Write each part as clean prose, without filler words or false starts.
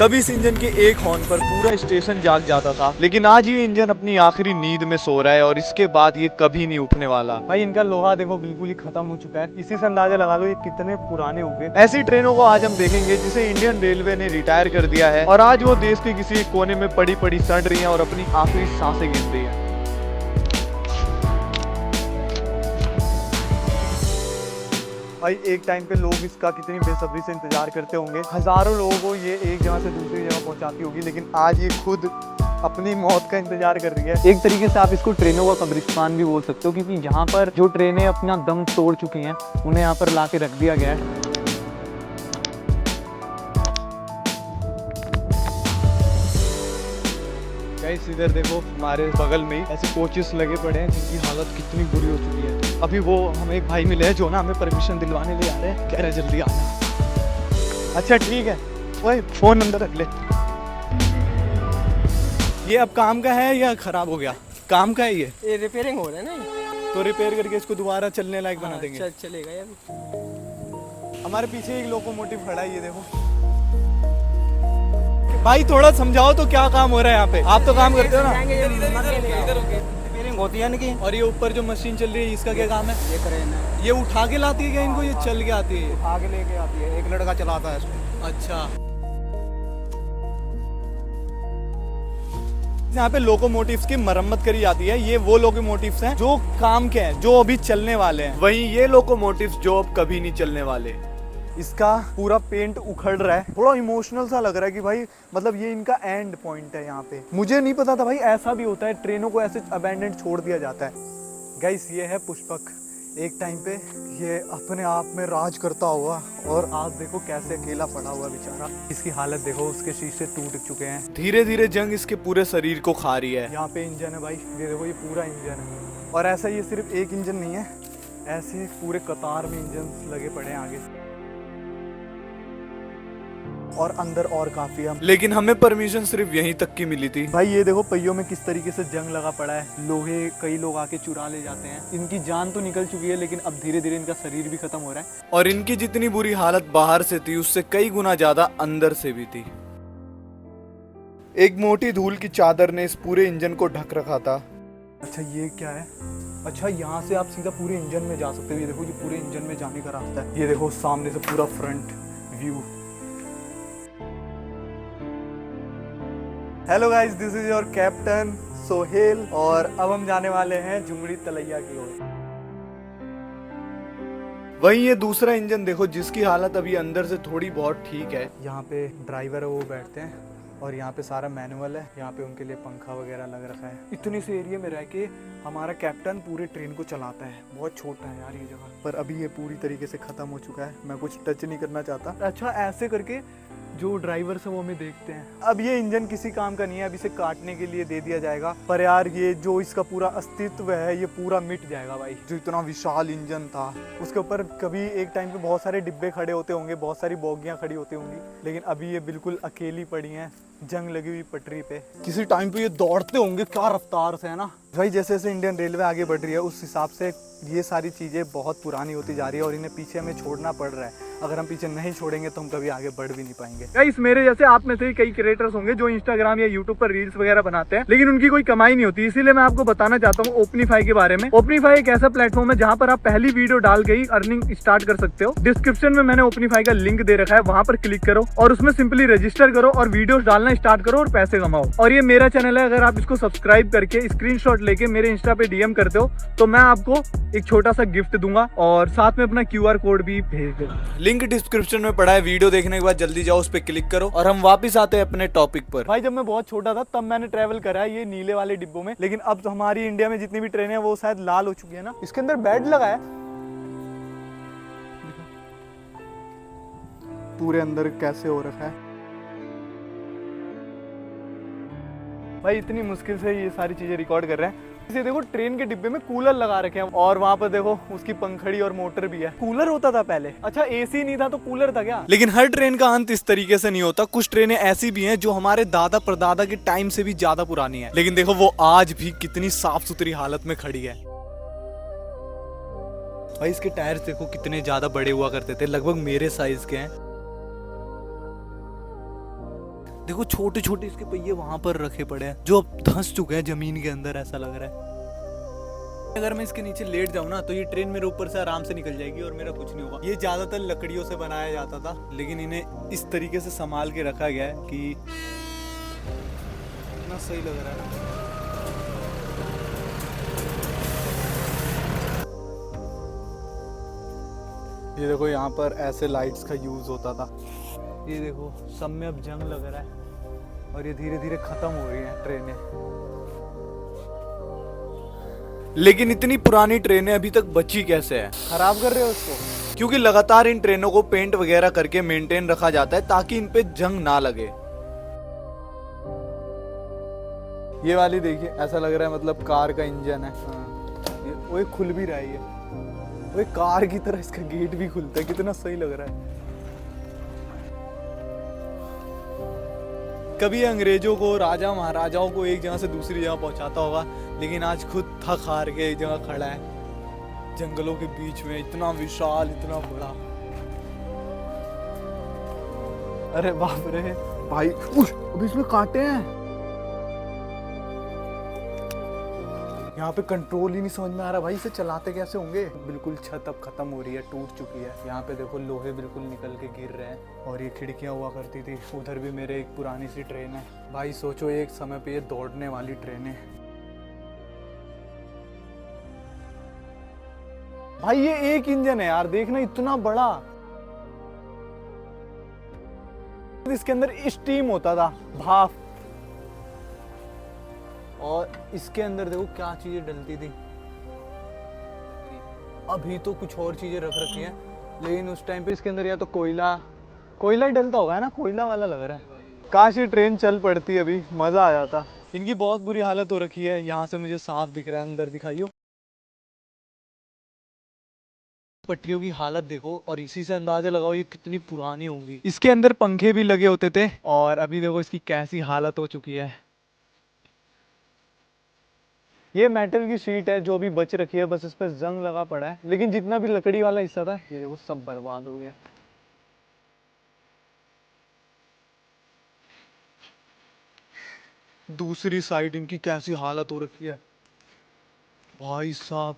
तभी इस इंजन के एक हॉर्न पर पूरा स्टेशन जाग जाता था, लेकिन आज ये इंजन अपनी आखिरी नींद में सो रहा है और इसके बाद ये कभी नहीं उठने वाला। भाई इनका लोहा देखो बिल्कुल ही खत्म हो चुका है। इसी से अंदाजा लगा लो ये कितने पुराने हो गए। ऐसी ट्रेनों को आज हम देखेंगे जिसे इंडियन रेलवे ने रिटायर कर दिया है और आज वो देश के किसी कोने में पड़ी पड़ी सड़ रही हैं और अपनी आखिरी सांसें गिन रही हैं। भाई एक टाइम पे लोग इसका कितनी बेसब्री से इंतजार करते होंगे। हजारों लोगों को ये एक जगह से दूसरी जगह पहुंचाती होगी, लेकिन आज ये खुद अपनी मौत का इंतजार कर रही है। एक तरीके से आप इसको ट्रेनों का कब्रिस्तान भी बोल सकते हो, क्योंकि यहाँ पर जो ट्रेनें अपना दम तोड़ चुकी हैं उन्हें यहाँ पर ला के रख दिया गया है। गाइस इधर देखो हमारे बगल में ही ऐसे कोचेस लगे पड़े हैं जिनकी हालत कितनी बुरी हो चुकी है। अभी वो हमें एक भाई मिले हैं जो ना हमें परमिशन दिलवाने ले आ रहे हैं, कह रहे जल्दी आना। अच्छा ठीक है, वही फोन अंदर रख ले। ये अब काम का है या खराब हो गया? काम का है ये रिपेयरिंग हो रहा है ना, तो रिपेयर करके इसको दोबारा चलने लायक बना देंगे। चलेगा ये अभी। हमारे पीछे एक लोकोमोटिव खड़ा है, ये देखो। भाई थोड़ा समझाओ तो क्या काम हो रहा है यहाँ पे? आप तो काम करते हो ना। रिपेयरिंग होती है इनकी। और ये ऊपर जो मशीन चल रही है इसका क्या काम है? ये क्रेन है, ये उठा के लाती है क्या इनको? ये चल के आती है? आगे लेके आती है, एक लड़का चलाता है इसको। अच्छा, यहाँ पे लोकोमोटिव्स की मरम्मत करी जाती है। ये वो लोकोमोटिव्स हैं जो काम के हैं, जो अभी चलने वाले हैं। वहीं ये लोकोमोटिव्स जो अब कभी नहीं चलने वाले। इसका पूरा पेंट उखड़ रहा है, थोड़ा इमोशनल सा लग रहा है कि भाई मतलब ये इनका एंड पॉइंट है यहाँ पे। मुझे नहीं पता था भाई ऐसा भी होता है, ट्रेनों को ऐसे अबैंडन छोड़ दिया जाता है। गाइस ये है पुष्पक, एक टाइम पे ये अपने आप में राज करता हुआ, और आज देखो कैसे अकेला पड़ा हुआ बेचारा। इसकी हालत देखो, उसके शीशे टूट चुके हैं। धीरे धीरे जंग इसके पूरे शरीर को खा रही है। यहाँ पे इंजन है भाई, ये देखो ये पूरा इंजन है। और ऐसा ये सिर्फ एक इंजन नहीं है, ऐसे पूरे कतार में इंजन लगे पड़े हैं आगे और अंदर और काफी है। लेकिन हमें परमिशन सिर्फ यहीं तक की मिली थी। भाई ये देखो पहियों में किस तरीके से जंग लगा पड़ा है, लोहे कई लोग आके चुरा ले जाते हैं। इनकी जान तो निकल चुकी है, लेकिन अब धीरे धीरे इनका शरीर भी खत्म हो रहा है। और इनकी जितनी बुरी हालत बाहर से थी उससे कई गुना ज्यादा अंदर से भी थी। एक मोटी धूल की चादर ने इस पूरे इंजन को ढक रखा था। अच्छा ये क्या है? अच्छा यहाँ से आप सीधा पूरे इंजन में जा सकते हो। ये देखो ये पूरे इंजन में जाने का रास्ता है। ये देखो सामने से पूरा front view. Hello guys, this is your captain Sohail और अब हम जाने वाले हैं जुमड़ी तलैया की ओर। वहीं ये दूसरा इंजन देखो जिसकी हालत अभी अंदर से थोड़ी बहुत ठीक है। यहाँ पे ड्राइवर है वो बैठते हैं और यहाँ पे सारा मैनुअल है। यहाँ पे उनके लिए पंखा वगैरह लग रखा है। इतने से एरिया में रह के हमारा कैप्टन पूरे ट्रेन को चलाता है। बहुत छोटा है यार ये जगह, पर अभी ये पूरी तरीके से खत्म हो चुका है। मैं कुछ टच नहीं करना चाहता। अच्छा ऐसे करके जो ड्राइवर से वो हमें देखते हैं। अब ये इंजन किसी काम का नहीं है, अब इसे काटने के लिए दे दिया जाएगा। पर यार ये जो इसका पूरा अस्तित्व है ये पूरा मिट जाएगा भाई। जो इतना विशाल इंजन था उसके ऊपर कभी एक टाइम पे बहुत सारे डिब्बे खड़े होते होंगे, बहुत सारी बोगियां खड़ी होती होंगी, लेकिन अभी ये बिल्कुल अकेली पड़ी हैं जंग लगी हुई पटरी पे। किसी टाइम पे ये दौड़ते होंगे क्या रफ्तार से, है ना भाई। जैसे जैसे इंडियन रेलवे आगे बढ़ रही है उस हिसाब से ये सारी चीज़ें बहुत पुरानी होती जा रही है और इन्हें पीछे हमें छोड़ना पड़ रहा है। अगर हम पीछे नहीं छोड़ेंगे तो हम कभी आगे बढ़ भी नहीं पाएंगे। गाइस मेरे जैसे आप में से कई क्रिएटर्स होंगे जो इंस्टाग्राम या यूट्यूब पर रील्स वगैरह बनाते हैं, लेकिन उनकी कोई कमाई नहीं होती। इसीलिए मैं आपको बताना चाहता हूँ ओपनीफाई के बारे में। ओपनीफाई एक ऐसा प्लेटफॉर्म है जहाँ पर आप पहली वीडियो डाल के ही अर्निंग स्टार्ट कर सकते हो। डिस्क्रिप्शन में मैंने ओपनीफाई का लिंक दे रखा है, वहाँ पर क्लिक करो और उसमें सिंपली रजिस्टर करो और वीडियो डालना स्टार्ट करो और पैसे कमाओ। और ये मेरा चैनल है, अगर आप इसको सब्सक्राइब करके स्क्रीनशॉट लेके मेरे इंस्टा पे डीएम करते हो तो मैं आपको एक छोटा सा गिफ्ट दूंगा और साथ में अपना QR कोड भी भेज दूंगा। लिंक डिस्क्रिप्शन में पड़ा है। वीडियो देखने के बाद जल्दी जाओ उस पर क्लिक करो और हम वापस आते हैं अपने टॉपिक पर। भाई जब मैं बहुत छोटा था तब मैंने ट्रेवल करा है ये नीले वाले डिब्बों में, लेकिन अब हमारी इंडिया में जितनी भी ट्रेनें हैं वो शायद लाल हो चुकी है ना। इसके अंदर बेड लगा है, पूरे अंदर कैसे हो रखा है भाई। इतनी मुश्किल से ये सारी चीजें रिकॉर्ड कर रहे हैं। इसे देखो ट्रेन के डिब्बे में कूलर लगा रखे हैं और वहाँ पर देखो उसकी पंखड़ी और मोटर भी है। कूलर होता था पहले? अच्छा एसी नहीं था तो कूलर था क्या? लेकिन हर ट्रेन का अंत इस तरीके से नहीं होता। कुछ ट्रेनें ऐसी भी हैं जो हमारे दादा परदादा के टाइम से भी ज्यादा पुरानी है, लेकिन देखो वो आज भी कितनी साफ सुथरी हालत में खड़ी है। भाई इसके टायर्स देखो कितने ज्यादा बड़े हुआ करते थे, लगभग मेरे साइज के हैं। देखो छोटे छोटे इसके पहिए वहां पर रखे पड़े हैं जो अब धंस चुके हैं जमीन के अंदर, ऐसा लग रहा है। अगर मैं इसके नीचे लेट जाऊं ना तो ये ट्रेन मेरे ऊपर से आराम से निकल जाएगी और मेरा कुछ नहीं होगा। ये ज्यादातर लकड़ियों से बनाया जाता था, लेकिन इन्हें इस तरीके से संभाल के रखा गया है कि इतना सही लग रहा है ना। ये देखो यहाँ पर ऐसे लाइट्स का यूज होता था। ये देखो सब में अब जंग लग रहा है और ये धीरे धीरे खत्म हो रही हैं ट्रेनें। लेकिन इतनी पुरानी ट्रेनें अभी तक बची कैसे है? खराब कर रहे हो उसको? क्योंकि लगातार इन ट्रेनों को पेंट वगैरह करके मेंटेन रखा जाता है ताकि इन पे जंग ना लगे। ये वाली देखिए, ऐसा लग रहा है मतलब कार का इंजन है। ये वो खुल भी रहा है, वो कार की तरह इसका गेट भी खुलता है, कितना सही लग रहा है। कभी अंग्रेजों को, राजा महाराजाओं को एक जगह से दूसरी जगह पहुंचाता होगा, लेकिन आज खुद थक हार के एक जगह खड़ा है जंगलों के बीच में, इतना विशाल, इतना बड़ा। अरे बाप रे भाई, अभी इसमें कांटे हैं। यहाँ पे कंट्रोल ही नहीं समझ में आ रहा भाई, इसे चलाते कैसे होंगे। बिल्कुल छत अब खत्म हो रही है, टूट चुकी है। यहाँ पे देखो लोहे बिल्कुल निकल के गिर रहे हैं और ये खिड़कियाँ हुआ करती थी। उधर भी मेरे एक पुरानी सी ट्रेन है। भाई सोचो एक समय पे ये दौड़ने वाली ट्रेनें। भाई ये एक इंजन है यार, देखना इतना बड़ा। इसके अंदर स्टीम होता था, भाप, और इसके अंदर देखो क्या चीजें डलती थी। अभी तो कुछ और चीजें रख रखी हैं, लेकिन उस टाइम पे इसके अंदर या तो कोयला ही डलता होगा ना, कोयला वाला लग रहा है। काश ये ट्रेन चल पड़ती, अभी मजा आ जाता। इनकी बहुत बुरी हालत हो रखी है। यहाँ से मुझे साफ दिख रहा है, अंदर दिखाइयो। पटरियों की हालत देखो और इसी से अंदाजा लगाओ ये कितनी पुरानी होंगी। इसके अंदर पंखे भी लगे होते थे और अभी देखो इसकी कैसी हालत हो चुकी है। ये मेटल की शीट है जो अभी बच रखी है, बस इस पर जंग लगा पड़ा है, लेकिन जितना भी लकड़ी वाला हिस्सा था ये वो सब बर्बाद हो गया। दूसरी साइड इनकी कैसी हालत हो रखी है भाई साहब।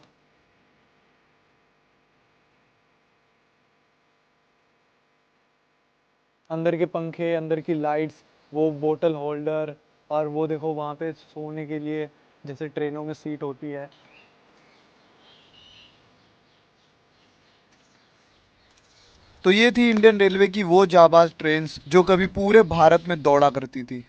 अंदर के पंखे, अंदर की लाइट्स, वो बोतल होल्डर, और वो देखो वहां पे सोने के लिए जैसे ट्रेनों में सीट होती है। तो ये थी इंडियन रेलवे की वो जाबाज ट्रेन्स जो कभी पूरे भारत में दौड़ा करती थी।